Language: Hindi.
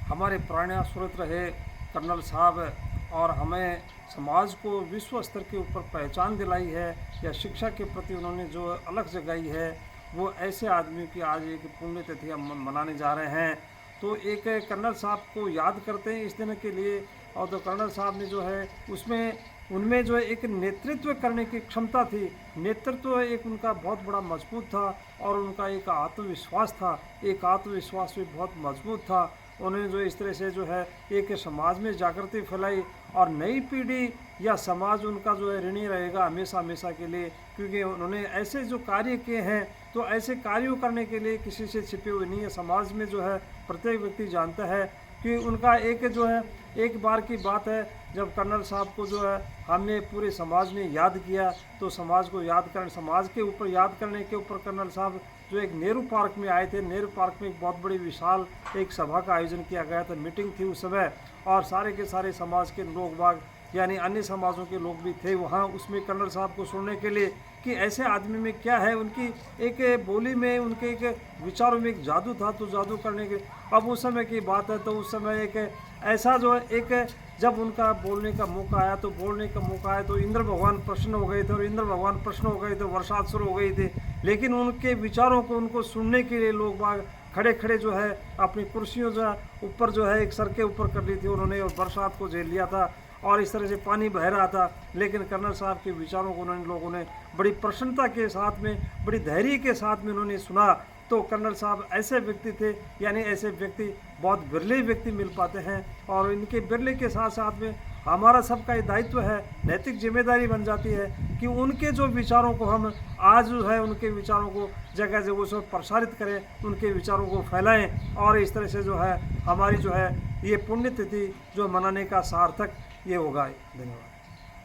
हमारे प्राण सुरत रहे कर्नल साहब, और हमें समाज को विश्व स्तर के ऊपर पहचान दिलाई है या शिक्षा के प्रति उन्होंने जो अलग जगाई है, वो ऐसे आदमी की आज एक पुण्यतिथि हम मनाने जा रहे हैं। तो एक कर्नल साहब को याद करते हैं इस दिन के लिए। और तो कर्नल साहब ने जो है उनमें जो है एक नेतृत्व करने की क्षमता थी, नेतृत्व एक उनका बहुत बड़ा मजबूत था, और उनका एक आत्मविश्वास था, एक आत्मविश्वास भी बहुत मजबूत था। उन्होंने जो इस तरह से जो है एक समाज में जागृति फैलाई, और नई पीढ़ी या समाज उनका जो है ऋणी रहेगा हमेशा हमेशा के लिए, क्योंकि उन्होंने ऐसे जो कार्य किए हैं, तो ऐसे कार्यों करने के लिए किसी से छिपे हुए नहीं है। समाज में जो है प्रत्येक व्यक्ति जानता है कि उनका एक जो है, एक बार की बात है जब कर्नल साहब को जो है हमने पूरे समाज ने याद किया, तो समाज को याद करने, समाज के ऊपर याद करने के ऊपर कर्नल साहब जो एक नेहरू पार्क में आए थे। नेहरू पार्क में एक बहुत बड़ी विशाल एक सभा का आयोजन किया गया था, मीटिंग थी उस समय, और सारे के सारे समाज के लोग बाग यानी अन्य समाजों के लोग भी थे वहाँ, उसमें कर्नल साहब को सुनने के लिए कि ऐसे आदमी में क्या है, उनकी एक बोली में, उनके एक विचारों में एक जादू था, तो जादू करने के। अब उस समय की बात है, तो उस समय एक ऐसा जो है एक जब उनका बोलने का मौका आया, तो इंद्र भगवान प्रसन्न हो गए थे, और इंद्र भगवान प्रसन्न हो गए तो बरसात शुरू हो गई थी। लेकिन उनके विचारों को उनको सुनने के लिए लोग बाग खड़े खड़े जो है अपनी कुर्सियों जो ऊपर जो है एक सर के ऊपर कर ली थी उन्होंने, और बरसात को झेल लिया था, और इस तरह से पानी बह रहा था। लेकिन कर्नल साहब के विचारों को उन्होंने लोगों ने बड़ी प्रसन्नता के साथ में, बड़ी धैर्य के साथ में उन्होंने सुना। तो कर्नल साहब ऐसे व्यक्ति थे, यानी ऐसे व्यक्ति बहुत बिरले व्यक्ति मिल पाते हैं, और इनके बिरले के साथ साथ में हमारा सबका ये दायित्व है, नैतिक जिम्मेदारी बन जाती है कि उनके जो विचारों को हम आज जो है उनके विचारों को जगह जगह से प्रसारित करें, उनके विचारों को फैलाएं, और इस तरह से जो है हमारी जो है ये पुण्यतिथि जो मनाने का सार्थक ये होगा। धन्यवाद।